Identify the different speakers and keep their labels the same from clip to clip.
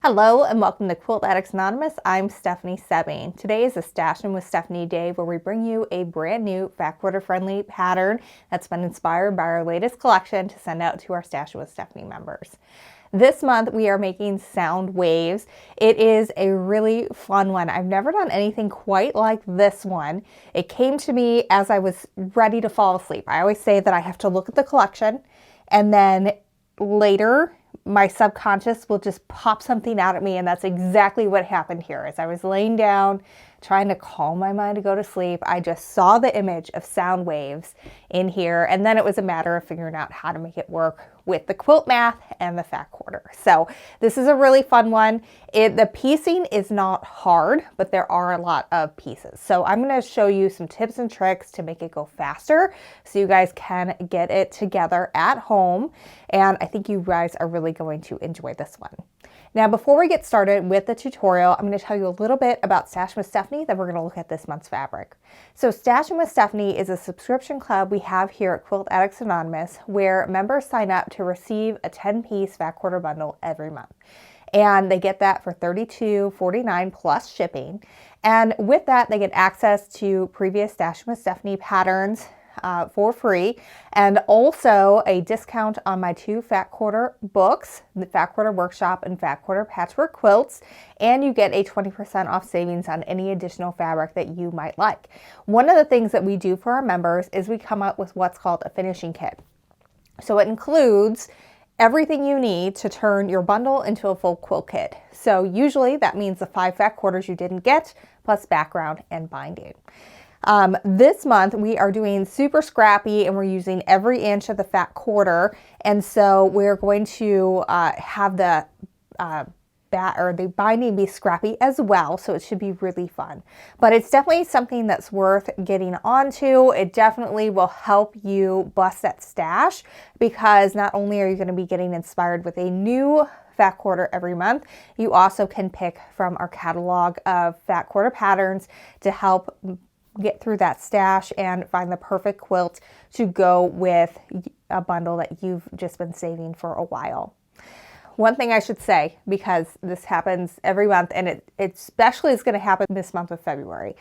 Speaker 1: Hello and welcome to Quilt Addicts Anonymous. I'm Stephanie Soebbing. Today is a Stashin with Stephanie Day where we bring you a brand new fat quarter friendly pattern that's been inspired by our latest collection to send out to our Stashin with Stephanie members. This month we are making sound waves. It is a really fun one. I've never done anything quite like this one. It came to me as I was ready to fall asleep. I always say that I have to look at the collection and then later my subconscious will just pop something out at me, and that's exactly what happened here. As I was laying down trying to calm my mind to go to sleep, I just saw the image of sound waves in here, and then it was a matter of figuring out how to make it work with the quilt math and the fat quarter. So this is a really fun one. The piecing is not hard, but there are a lot of pieces. So I'm going to show you some tips and tricks to make it go faster so you guys can get it together at home. And I think you guys are really going to enjoy this one. Now, before we get started with the tutorial, I'm going to tell you a little bit about Stashin with Stephanie, then we're going to look at this month's fabric. So Stashin with Stephanie is a subscription club we have here at Quilt Addicts Anonymous where members sign up to receive a 10-piece fat quarter bundle every month. And they get that for $32.49 plus shipping. And with that, they get access to previous Stashin with Stephanie patterns for free, and also a discount on my two fat quarter books, the Fat Quarter Workshop and Fat Quarter Patchwork Quilts, and you get a 20% off savings on any additional fabric that you might like. One of the things that we do for our members is we come up with what's called a finishing kit. So it includes everything you need to turn your bundle into a full quilt kit. So usually that means the 5 fat quarters you didn't get, plus background and binding. This month we are doing super scrappy and we're using every inch of the fat quarter, and so we're going to have the binding be scrappy as well, so it should be really fun. But it's definitely something that's worth getting onto. It definitely will help you bust that stash, because not only are you going to be getting inspired with a new fat quarter every month, you also can pick from our catalog of fat quarter patterns to help get through that stash and find the perfect quilt to go with a bundle that you've just been saving for a while. One thing I should say, because this happens every month, and it especially is going to happen this month of February,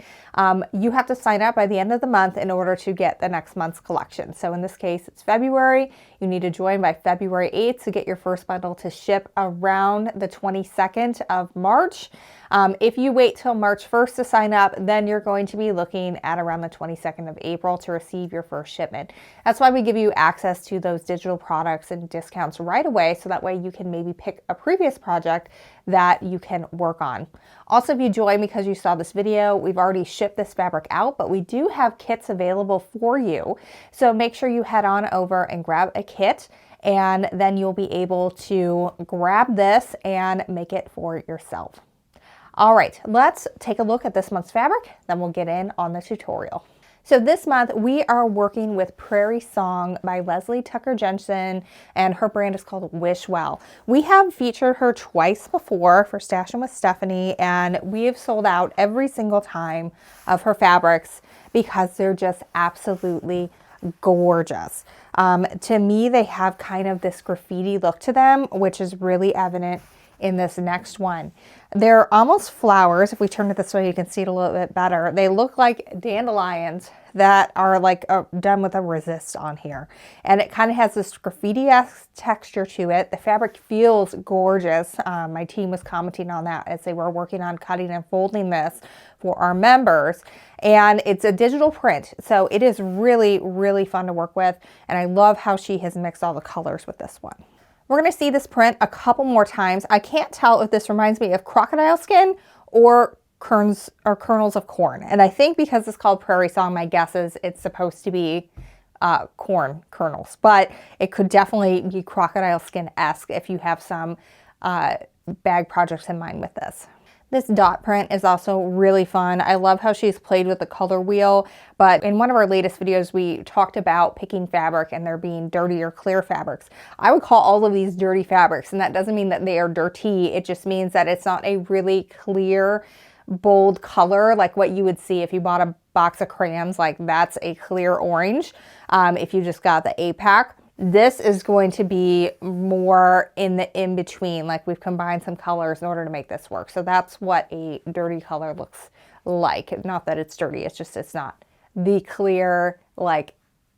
Speaker 1: you have to sign up by the end of the month in order to get the next month's collection. So in this case, it's February. You need to join by February 8th to get your first bundle to ship around the 22nd of March. If you wait till March 1st to sign up, then you're going to be looking at around the 22nd of April to receive your first shipment. That's why we give you access to those digital products and discounts right away, so that way you can maybe pick a previous project that you can work on. Also, if you join because you saw this video, we've already shipped this fabric out, but we do have kits available for you. So make sure you head on over and grab a kit, and then you'll be able to grab this and make it for yourself. All right, let's take a look at this month's fabric, then we'll get in on the tutorial. So this month we are working with Prairie Song by Leslie Tucker Jenison, and her brand is called Wishwell. We have featured her twice before for Stashin with Stephanie, and we have sold out every single time of her fabrics because they're just absolutely gorgeous. To me, they have kind of this graffiti look to them, which is really evident in this next one. They're almost flowers. If we turn it this way, you can see it a little bit better. They look like dandelions that are like done with a resist on here. And it kind of has this graffiti-esque texture to it. The fabric feels gorgeous. My team was commenting on that as they were working on cutting and folding this for our members. And it's a digital print, so it is really, really fun to work with. And I love how she has mixed all the colors with this one. We're going to see this print a couple more times. I can't tell if this reminds me of crocodile skin or kernels of corn. And I think because it's called Prairie Song, my guess is it's supposed to be corn kernels. But it could definitely be crocodile skin-esque if you have some bag projects in mind with this. This dot print is also really fun. I love how she's played with the color wheel, but in one of our latest videos, we talked about picking fabric and there being dirty or clear fabrics. I would call all of these dirty fabrics, and that doesn't mean that they are dirty. It just means that it's not a really clear, bold color like what you would see if you bought a box of crayons. Like that's a clear orange if you just got the 8-pack. This is going to be more in the in-between, like we've combined some colors in order to make this work. So that's what a dirty color looks like. Not that it's dirty, it's just it's not the clear, like,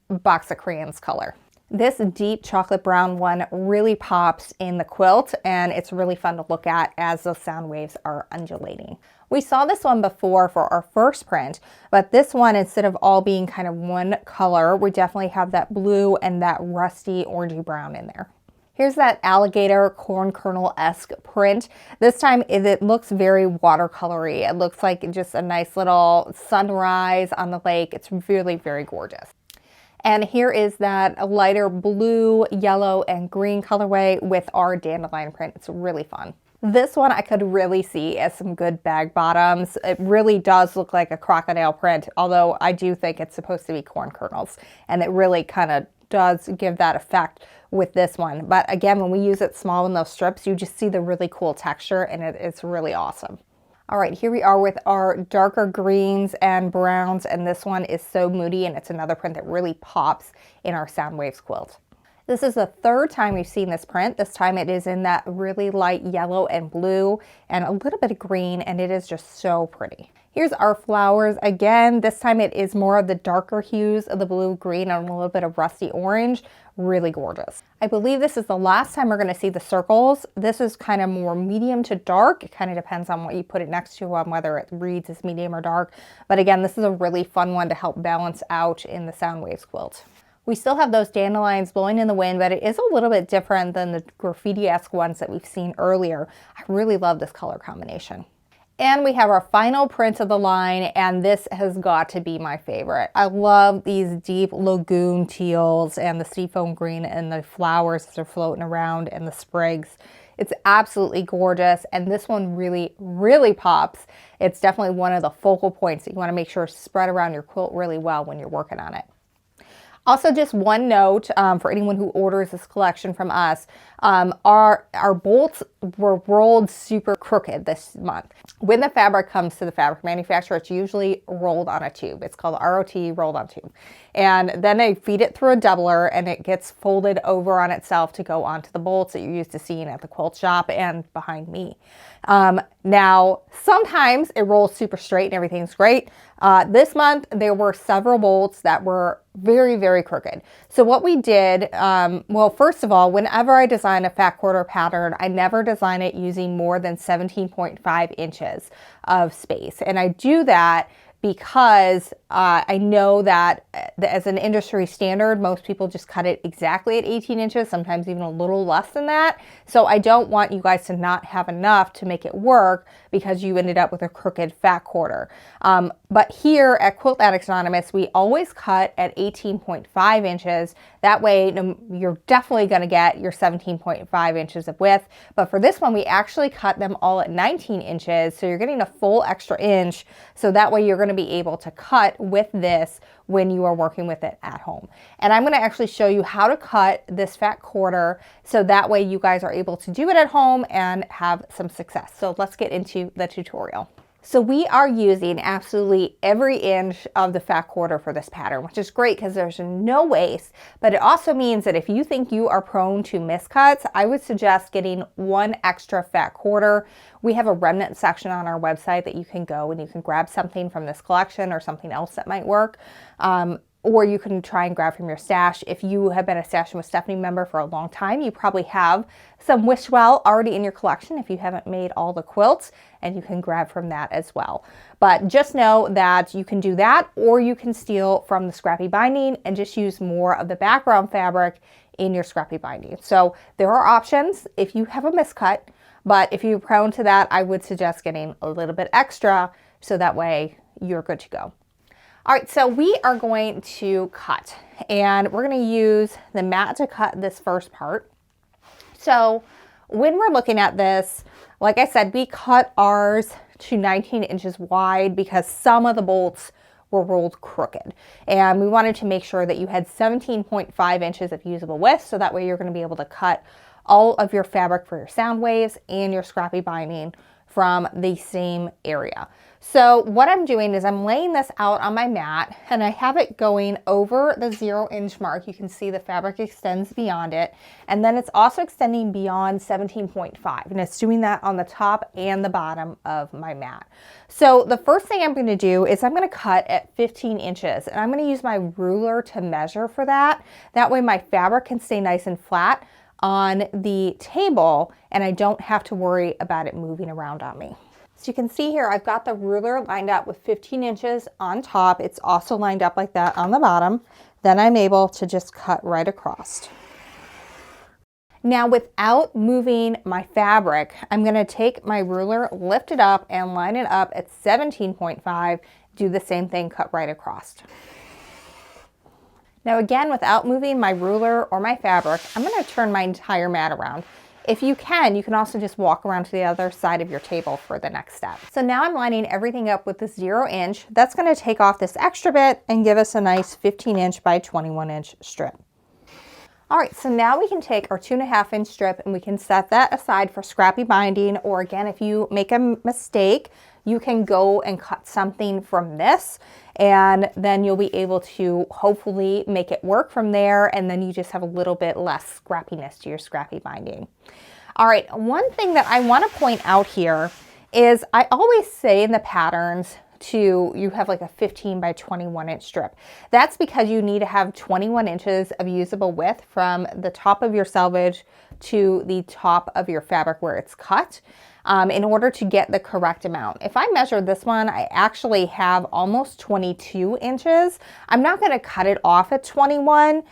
Speaker 1: box of crayons color. This deep chocolate brown one really pops in the quilt, and it's really fun to look at as those sound waves are undulating. We saw this one before for our first print, but this one, instead of all being kind of one color, we definitely have that blue and that rusty orangey brown in there. Here's that alligator corn kernel-esque print. This time it looks very watercolory. It looks like just a nice little sunrise on the lake. It's really very gorgeous. And here is that lighter blue, yellow, and green colorway with our dandelion print. It's really fun. This one I could really see as some good bag bottoms. It really does look like a crocodile print, although I do think it's supposed to be corn kernels. And it really kind of does give that effect with this one. But again, when we use it small in those strips, you just see the really cool texture, and it's really awesome. All right, here we are with our darker greens and browns, and this one is so moody, and it's another print that really pops in our Sound Waves quilt. This is the third time we've seen this print. This time it is in that really light yellow and blue and a little bit of green, and it is just so pretty. Here's our flowers again. This time it is more of the darker hues of the blue, green, and a little bit of rusty orange. Really gorgeous. I believe this is the last time we're going to see the circles. This is kind of more medium to dark. It kind of depends on what you put it next to, on whether it reads as medium or dark. But again, this is a really fun one to help balance out in the Sound Waves quilt. We still have those dandelions blowing in the wind, but it is a little bit different than the graffiti-esque ones that we've seen earlier. I really love this color combination. And we have our final print of the line, and this has got to be my favorite. I love these deep lagoon teals and the seafoam green and the flowers that are floating around and the sprigs. It's absolutely gorgeous, and this one really, really pops. It's definitely one of the focal points that you want to make sure spread around your quilt really well when you're working on it. Also, just one note for anyone who orders this collection from us, our bolts were rolled super crooked this month. When the fabric comes to the fabric manufacturer, it's usually rolled on a tube. It's called ROT, rolled on tube. And then they feed it through a doubler, and it gets folded over on itself to go onto the bolts that you're used to seeing at the quilt shop and behind me. Now, sometimes it rolls super straight and everything's great. This month, there were several bolts that were very, very crooked. So what we did, well, first of all, whenever I design a fat quarter pattern, I never design it using more than 17.5 inches of space. And I do that because I know that as an industry standard, most people just cut it exactly at 18 inches, sometimes even a little less than that. So I don't want you guys to not have enough to make it work because you ended up with a crooked fat quarter. But here at Quilt Addicts Anonymous, we always cut at 18.5 inches. That way, you're definitely going to get your 17.5 inches of width. But for this one, we actually cut them all at 19 inches. So you're getting a full extra inch. So that way you're going to be able to cut with this when you are working with it at home. And I'm going to actually show you how to cut this fat quarter so that way you guys are able to do it at home and have some success. So let's get into the tutorial. So we are using absolutely every inch of the fat quarter for this pattern, which is great because there's no waste, but it also means that if you think you are prone to miscuts, I would suggest getting one extra fat quarter. We have a remnant section on our website that you can go and you can grab something from this collection or something else that might work. Or you can try and grab from your stash. If you have been a Stashin with Stephanie member for a long time, you probably have some Wishwell already in your collection if you haven't made all the quilts, and you can grab from that as well. But just know that you can do that, or you can steal from the scrappy binding and just use more of the background fabric in your scrappy binding. So there are options if you have a miscut, but if you're prone to that, I would suggest getting a little bit extra so that way you're good to go. All right, so we are going to cut, and we're going to use the mat to cut this first part. So when we're looking at this, like I said, we cut ours to 19 inches wide because some of the bolts were rolled crooked. And we wanted to make sure that you had 17.5 inches of usable width, so that way you're going to be able to cut all of your fabric for your sound waves and your scrappy binding from the same area. So what I'm doing is I'm laying this out on my mat and I have it going over the 0-inch mark. You can see the fabric extends beyond it. And then it's also extending beyond 17.5, and it's doing that on the top and the bottom of my mat. So the first thing I'm going to do is I'm going to cut at 15 inches, and I'm going to use my ruler to measure for that. That way my fabric can stay nice and flat on the table and I don't have to worry about it moving around on me. So you can see here, I've got the ruler lined up with 15 inches on top. It's also lined up like that on the bottom. Then I'm able to just cut right across. Now, without moving my fabric, I'm going to take my ruler, lift it up, and line it up at 17.5. Do the same thing, cut right across. Now again, without moving my ruler or my fabric, I'm going to turn my entire mat around. If you can also just walk around to the other side of your table for the next step. So now I'm lining everything up with the 0-inch. That's going to take off this extra bit and give us a nice 15-inch by 21-inch strip. All right, so now we can take our 2.5-inch strip and we can set that aside for scrappy binding, or again, if you make a mistake, you can go and cut something from this, and then you'll be able to hopefully make it work from there, and then you just have a little bit less scrappiness to your scrappy binding. All right, one thing that I want to point out here is I always say in the patterns you have like a 15 by 21-inch strip. That's because you need to have 21 inches of usable width from the top of your selvage to the top of your fabric where it's cut, in order to get the correct amount. If I measure this one, I actually have almost 22 inches. I'm not going to cut it off at 21.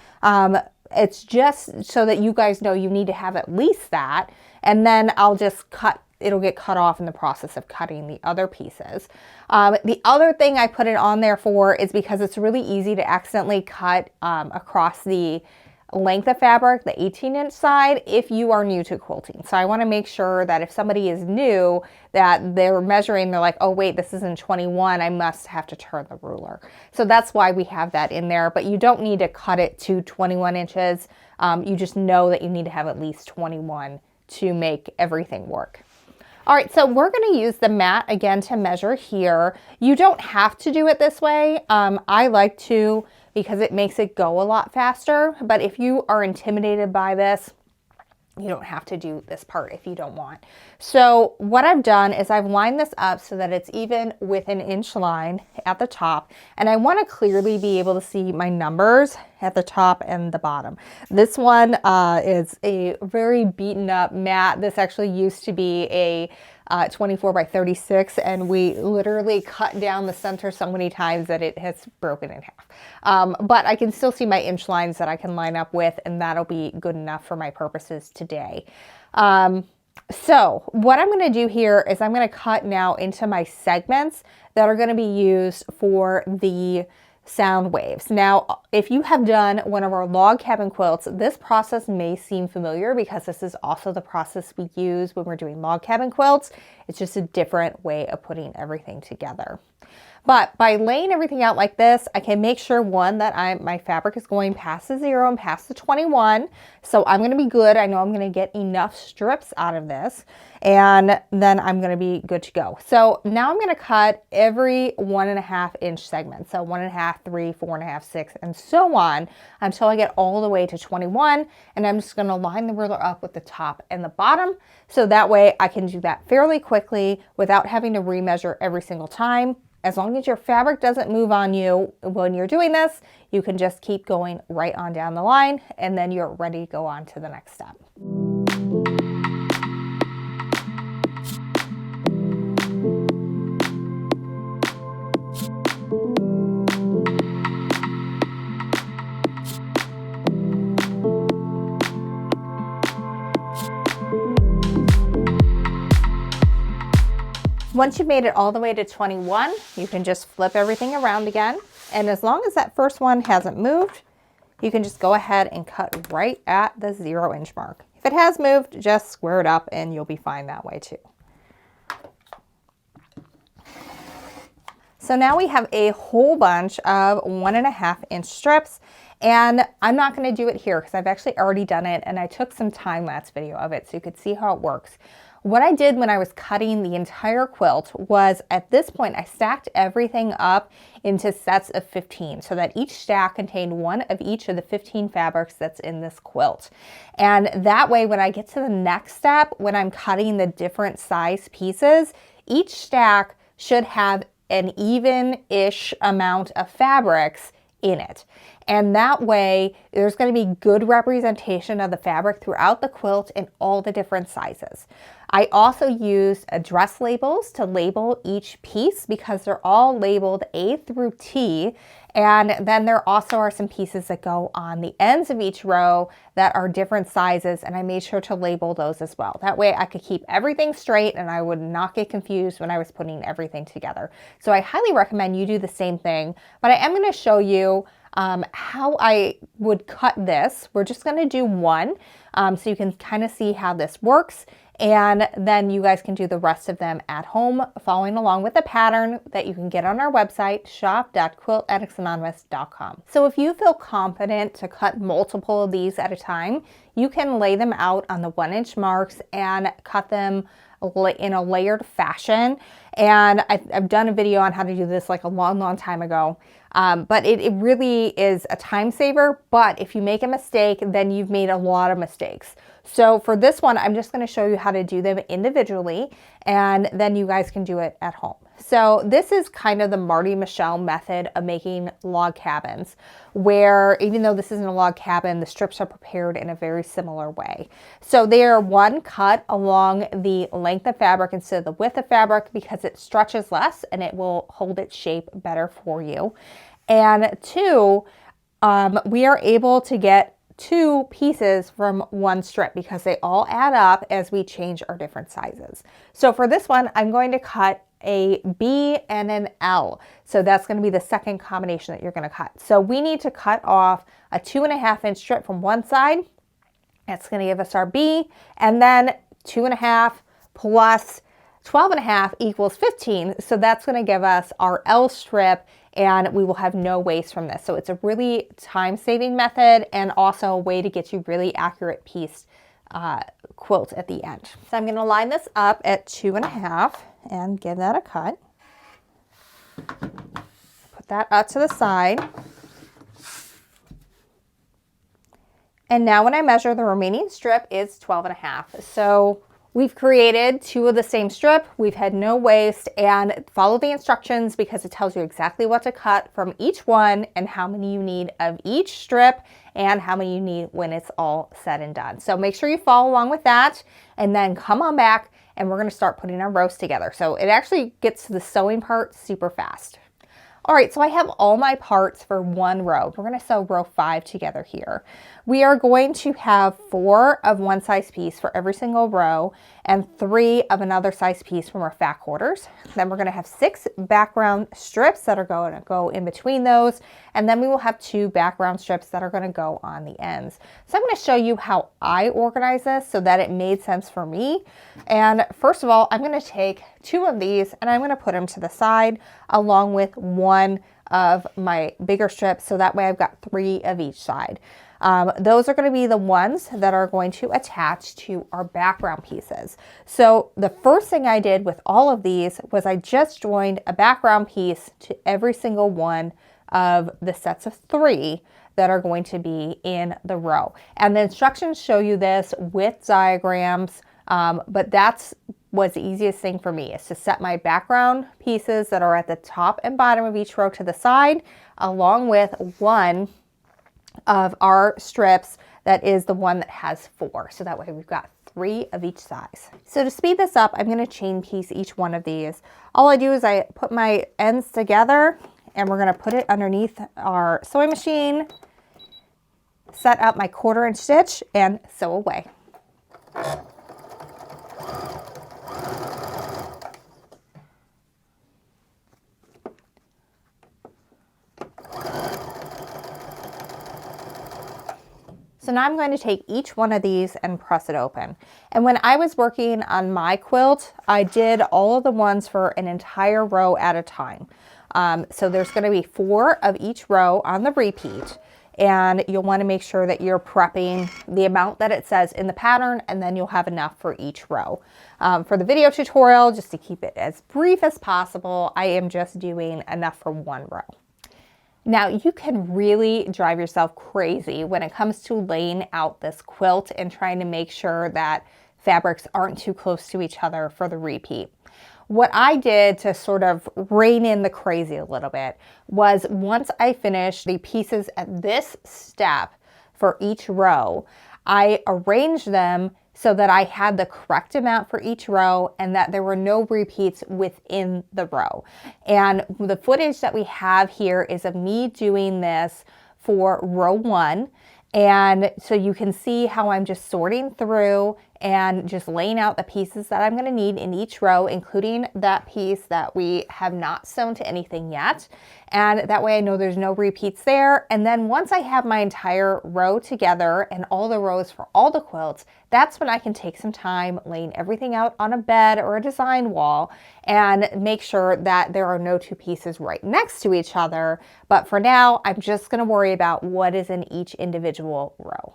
Speaker 1: It's just so that you guys know you need to have at least that, and then I'll just cut. It'll get cut off in the process of cutting the other pieces. The other thing I put it on there for is because it's really easy to accidentally cut across the length of fabric, the 18-inch side, if you are new to quilting. So I want to make sure that if somebody is new, that they're measuring, they're like, oh wait, this isn't 21, I must have to turn the ruler. So that's why we have that in there, but you don't need to cut it to 21 inches. You just know that you need to have at least 21 to make everything work. All right, so we're going to use the mat again to measure here. You don't have to do it this way. I like to, because it makes it go a lot faster. But if you are intimidated by this, you don't have to do this part if you don't want. So what I've done is I've lined this up so that it's even with an inch line at the top. And I want to clearly be able to see my numbers at the top and the bottom. This one is a very beaten up mat. This actually used to be a 24 by 36, and we literally cut down the center so many times that it has broken in half. But I can still see my inch lines that I can line up with, and that'll be good enough for my purposes today. So what I'm going to do here is I'm going to cut now into my segments that are going to be used for the sound waves. Now, if you have done one of our log cabin quilts, this process may seem familiar because this is also the process we use when we're doing log cabin quilts. It's just a different way of putting everything together. But by laying everything out like this, I can make sure, one, that my fabric is going past the 0 and past the 21. So I'm going to be good. I know I'm going to get enough strips out of this, and then I'm going to be good to go. So now I'm going to cut every 1.5 inch segment. So 1.5, 3, 4.5, 6, and so on until I get all the way to 21. And I'm just going to line the ruler up with the top and the bottom. So that way I can do that fairly quickly without having to remeasure every single time. As long as your fabric doesn't move on you when you're doing this, you can just keep going right on down the line, and then you're ready to go on to the next step. Once you've made it all the way to 21, you can just flip everything around again. And as long as that first one hasn't moved, you can just go ahead and cut right at the 0 inch mark. If it has moved, just square it up and you'll be fine that way too. So now we have a whole bunch of 1.5 inch strips, and I'm not going to do it here because I've actually already done it and I took some time-lapse video of it so you could see how it works. what I did when I was cutting the entire quilt was, at this point, I stacked everything up into sets of 15 so that each stack contained one of each of the 15 fabrics that's in this quilt. And that way, when I get to the next step, when I'm cutting the different size pieces, each stack should have an even-ish amount of fabrics in it. And that way, there's going to be good representation of the fabric throughout the quilt in all the different sizes. I also used address labels to label each piece because they're all labeled A through T. And then there also are some pieces that go on the ends of each row that are different sizes, and I made sure to label those as well. That way I could keep everything straight and I would not get confused when I was putting everything together. So I highly recommend you do the same thing, but I am going to show you how I would cut this. We're just going to do one so you can kind of see how this works. And then you guys can do the rest of them at home, following along with the pattern that you can get on our website, shop.quiltaddictsanonymous.com. So if you feel confident to cut multiple of these at a time, you can lay them out on the 1-inch marks and cut them in a layered fashion. And I've done a video on how to do this like a long time ago. But it really is a time saver. But if you make a mistake, then you've made a lot of mistakes. So for this one, I'm just going to show you how to do them individually, and then you guys can do it at home. So this is kind of the Marty Michelle method of making log cabins, where even though this isn't a log cabin, the strips are prepared in a very similar way. So they are, one, cut along the length of fabric instead of the width of fabric because it stretches less and it will hold its shape better for you. And two, we are able to get 2 pieces from 1 strip because they all add up as we change our different sizes. So for this one, I'm going to cut a B and an L. So that's going to be the second combination that you're going to cut. So we need to cut off a 2.5-inch strip from one side. That's going to give us our B, and then 2.5 plus 12.5 equals 15. So that's going to give us our L strip, and we will have no waste from this. So it's a really time-saving method and also a way to get you really accurate piece quilt at the end. So I'm going to line this up at 2.5 and give that a cut. Put that up to the side. And now when I measure, the remaining strip is 12.5. So we've created 2 of the same strip. We've had no waste, and follow the instructions because it tells you exactly what to cut from each one and how many you need of each strip and how many you need when it's all said and done. So make sure you follow along with that, and then come on back and we're going to start putting our rows together. So it actually gets to the sewing part super fast. All right, so I have all my parts for one row. We're going to sew row 5 together here. We are going to have 4 of one size piece for every single row and 3 of another size piece from our fat quarters. Then we're going to have 6 background strips that are going to go in between those. And then we will have 2 background strips that are going to go on the ends. So I'm going to show you how I organize this so that it made sense for me. And first of all, I'm going to take 2 of these and I'm going to put them to the side along with 1 of my bigger strips. So that way I've got 3 of each side. Those are going to be the ones that are going to attach to our background pieces. So the first thing I did with all of these was I just joined a background piece to every single one of the sets of 3 that are going to be in the row. And the instructions show you this with diagrams, but that's was the easiest thing for me, is to set my background pieces that are at the top and bottom of each row to the side, along with 1 of our strips that is the one that has 4. So that way we've got 3 of each size. So to speed this up, I'm going to chain piece each one of these. All I do is I put my ends together and we're going to put it underneath our sewing machine, set up my 1/4 inch stitch, and sew away. So now I'm going to take each one of these and press it open. And when I was working on my quilt, I did all of the ones for an entire row at a time. So there's going to be 4 of each row on the repeat. and you'll want to make sure that you're prepping the amount that it says in the pattern, and then you'll have enough for each row. For the video tutorial, just to keep it as brief as possible, I am just doing enough for one row. Now you can really drive yourself crazy when it comes to laying out this quilt and trying to make sure that fabrics aren't too close to each other for the repeat. What I did to sort of rein in the crazy a little bit was, once I finished the pieces at this step for each row, I arranged them so that I had the correct amount for each row and that there were no repeats within the row. And the footage that we have here is of me doing this for row 1. And so you can see how I'm just sorting through and just laying out the pieces that I'm going to need in each row, including that piece that we have not sewn to anything yet. And that way I know there's no repeats there. And then once I have my entire row together and all the rows for all the quilts, that's when I can take some time laying everything out on a bed or a design wall and make sure that there are no two pieces right next to each other. But for now, I'm just going to worry about what is in each individual row.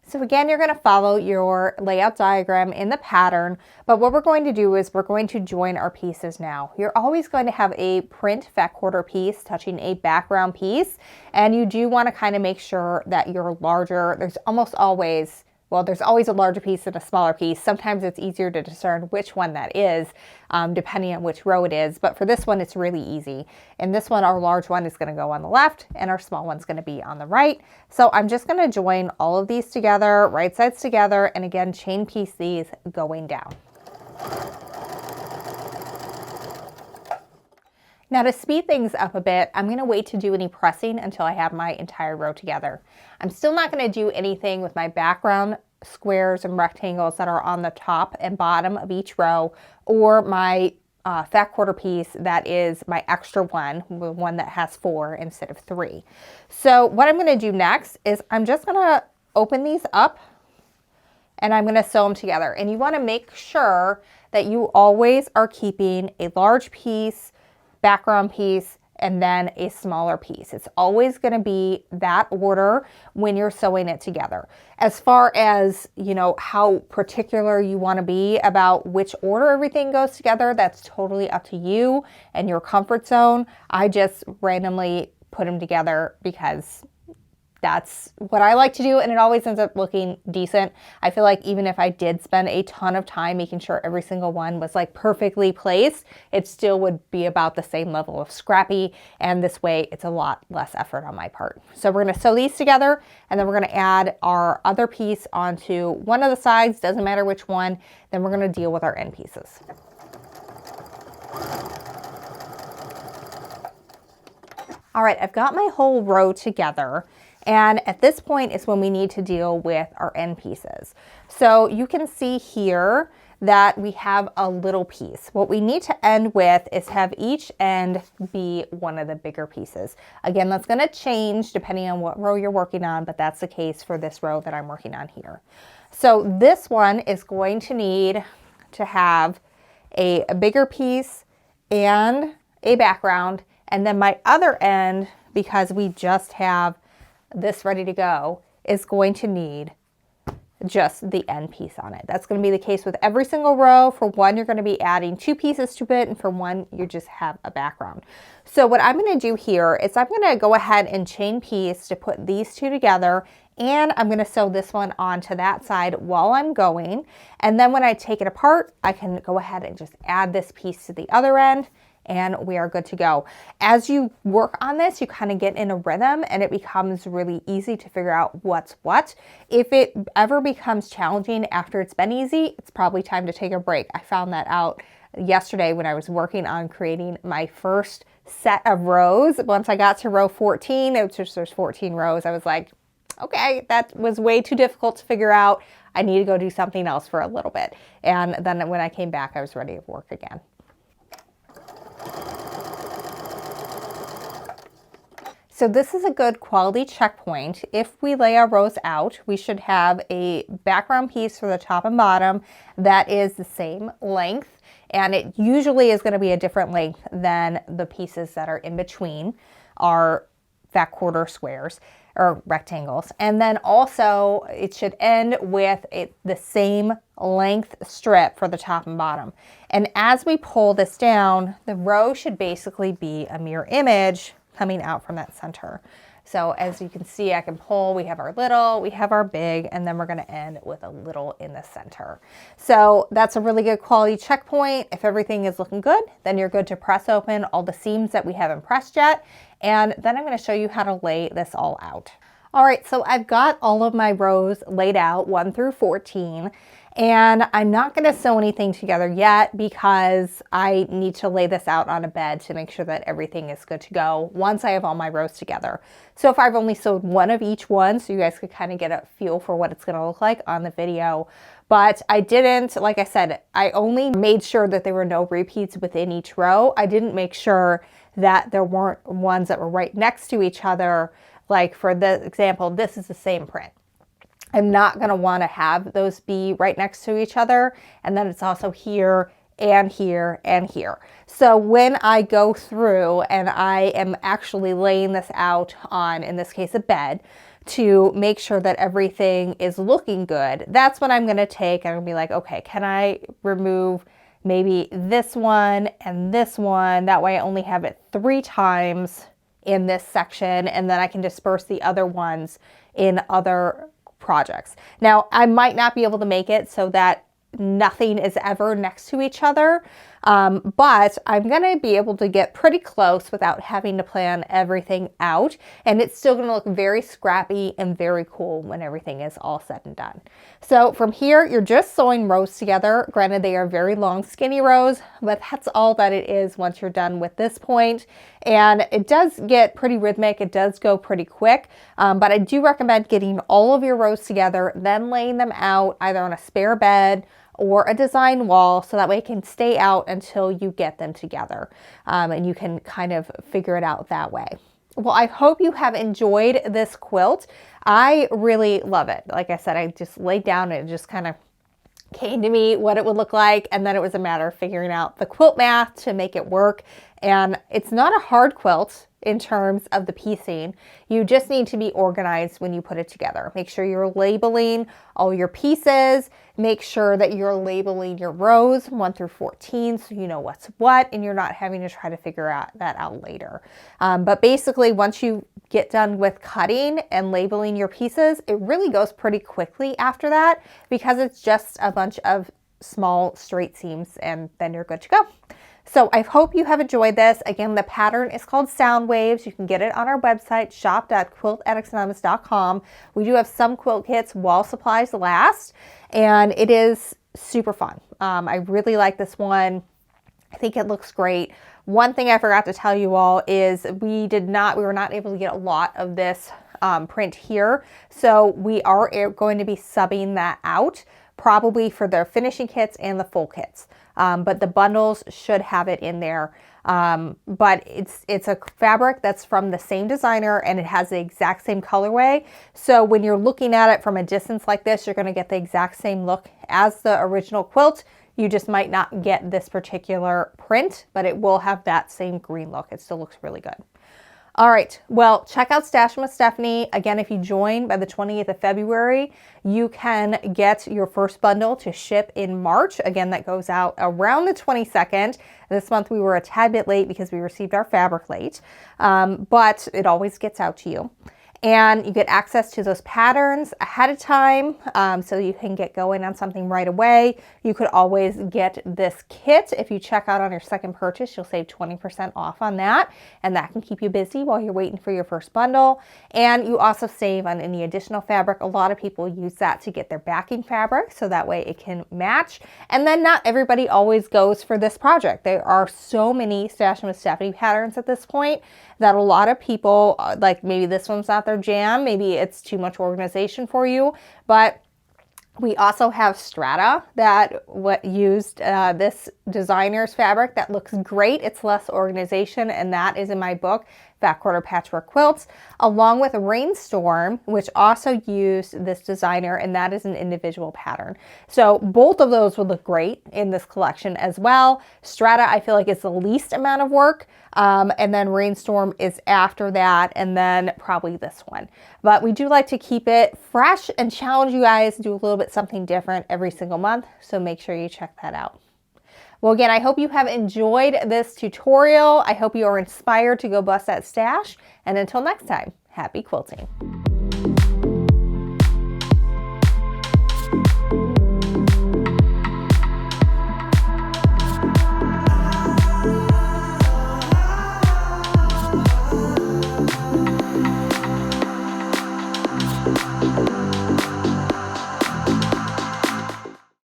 Speaker 1: So again, you're going to follow your layout diagram in the pattern, but what we're going to do is we're going to join our pieces now. You're always going to have a print fat quarter piece touching a background piece, and you do want to kind of make sure that your larger, there's always a larger piece and a smaller piece. Sometimes it's easier to discern which one that is, depending on which row it is. But for this one, it's really easy. And this one, our large one is going to go on the left and our small one's going to be on the right. So I'm just going to join all of these together, right sides together, and again, chain piece these going down. Now to speed things up a bit, I'm going to wait to do any pressing until I have my entire row together. I'm still not going to do anything with my background squares and rectangles that are on the top and bottom of each row, or my fat quarter piece that is my extra one that has 4 instead of 3. So what I'm going to do next is I'm just going to open these up and I'm going to sew them together. And you want to make sure that you always are keeping a large piece, background piece, and then a smaller piece. It's always going to be that order when you're sewing it together. As far as, you know, how particular you want to be about which order everything goes together, that's totally up to you and your comfort zone. I just randomly put them together because that's what I like to do, and it always ends up looking decent. I feel like even if I did spend a ton of time making sure every single one was like perfectly placed, it still would be about the same level of scrappy, and this way it's a lot less effort on my part. So we're going to sew these together, and then we're going to add our other piece onto one of the sides, doesn't matter which one, then we're going to deal with our end pieces. All right, I've got my whole row together. And at this point is when we need to deal with our end pieces. So you can see here that we have a little piece. What we need to end with is have each end be one of the bigger pieces. Again, that's going to change depending on what row you're working on, but that's the case for this row that I'm working on here. So this one is going to need to have a bigger piece and a background. And then my other end, because we just have this ready to go, is going to need just the end piece on it. That's going to be the case with every single row. For one, you're going to be adding 2 pieces to it, and for one, you just have a background. So what I'm going to do here is I'm going to go ahead and chain piece to put these 2 together, and I'm going to sew this one onto that side while I'm going. And then when I take it apart, I can go ahead and just add this piece to the other end, and we are good to go. As you work on this, you kind of get in a rhythm and it becomes really easy to figure out what's what. If it ever becomes challenging after it's been easy, it's probably time to take a break. I found that out yesterday when I was working on creating my first set of rows. Once I got to row 14, there's 14 rows, I was like, okay, that was way too difficult to figure out. I need to go do something else for a little bit. And then when I came back, I was ready to work again. So this is a good quality checkpoint. If we lay our rows out, we should have a background piece for the top and bottom that is the same length, and it usually is going to be a different length than the pieces that are in between our fat quarter squares. or rectangles. And then also it should end with the same length strip for the top and bottom. And as we pull this down, the row should basically be a mirror image coming out from that center. So as you can see, I can pull, we have our little, we have our big, and then we're gonna end with a little in the center. So that's a really good quality checkpoint. If everything is looking good, then you're good to press open all the seams that we haven't pressed yet. And then I'm gonna show you how to lay this all out. All right, so I've got all of my rows laid out 1 through 14. And I'm not going to sew anything together yet because I need to lay this out on a bed to make sure that everything is good to go once I have all my rows together. So if I've only sewed one of each one, so you guys could kind of get a feel for what it's going to look like on the video. But I didn't, like I said, I only made sure that there were no repeats within each row. I didn't make sure that there weren't ones that were right next to each other. Like for the example, this is the same print. I'm not going to want to have those be right next to each other. And then it's also here and here and here. So when I go through and I am actually laying this out on, in this case, a bed, to make sure that everything is looking good, that's what I'm going to take. I'm going to be like, okay, can I remove maybe this one and this one? That way I only have it 3 times in this section, and then I can disperse the other ones in other projects. Now, I might not be able to make it so that nothing is ever next to each other, but I'm going to be able to get pretty close without having to plan everything out, and it's still going to look very scrappy and very cool when everything is all said and done. So from here, you're just sewing rows together. Granted, they are very long, skinny rows, but that's all that it is once you're done with this point. And it does get pretty rhythmic. It does go pretty quick, but I do recommend getting all of your rows together, then laying them out either on a spare bed or a design wall, so that way it can stay out until you get them together, and you can kind of figure it out that way. Well, I hope you have enjoyed this quilt. I really love it. Like I said, I just laid down and it just kind of came to me what it would look like, and then it was a matter of figuring out the quilt math to make it work. And it's not a hard quilt in terms of the piecing. You just need to be organized when you put it together. Make sure you're labeling all your pieces. Make sure that you're labeling your rows 1 through 14 so you know what's what, and you're not having to try to figure that out later. But basically, once you get done with cutting and labeling your pieces, it really goes pretty quickly after that because it's just a bunch of small straight seams, and then you're good to go. So I hope you have enjoyed this. Again, the pattern is called Sound Waves. You can get it on our website, shop.quiltaddictsanonymous.com. We do have some quilt kits while supplies last, and it is super fun. I really like this one. I think it looks great. One thing I forgot to tell you all is we were not able to get a lot of this print here. So we are going to be subbing that out, probably for the finishing kits and the full kits. But the bundles should have it in there. But it's a fabric that's from the same designer, and it has the exact same colorway. So when you're looking at it from a distance like this, you're going to get the exact same look as the original quilt. You just might not get this particular print, but it will have that same green look. It still looks really good. All right, well, check out Stashin with Stephanie. Again, if you join by the 28th of February, you can get your first bundle to ship in March. Again, that goes out around the 22nd. This month we were a tad bit late because we received our fabric late, but it always gets out to you. And you get access to those patterns ahead of time, so you can get going on something right away. You could always get this kit. If you check out on your second purchase, you'll save 20% off on that, and that can keep you busy while you're waiting for your first bundle. And you also save on any additional fabric. A lot of people use that to get their backing fabric, so that way it can match. And then not everybody always goes for this project. There are so many Stashin with Stephanie patterns at this point that a lot of people, like maybe this one's not their jam, maybe it's too much organization for you, but we also have Strata that used this designer's fabric that looks great. It's less organization, and that is in my book fat quarter patchwork quilts, along with Rainstorm, which also used this designer, and that is an individual pattern. So both of those would look great in this collection as well. Strata, I feel like, is the least amount of work, and then Rainstorm is after that, and then probably this one. But we do like to keep it fresh and challenge you guys to do a little bit something different every single month, so make sure you check that out. Well, again, I hope you have enjoyed this tutorial. I hope you are inspired to go bust that stash. And until next time, happy quilting.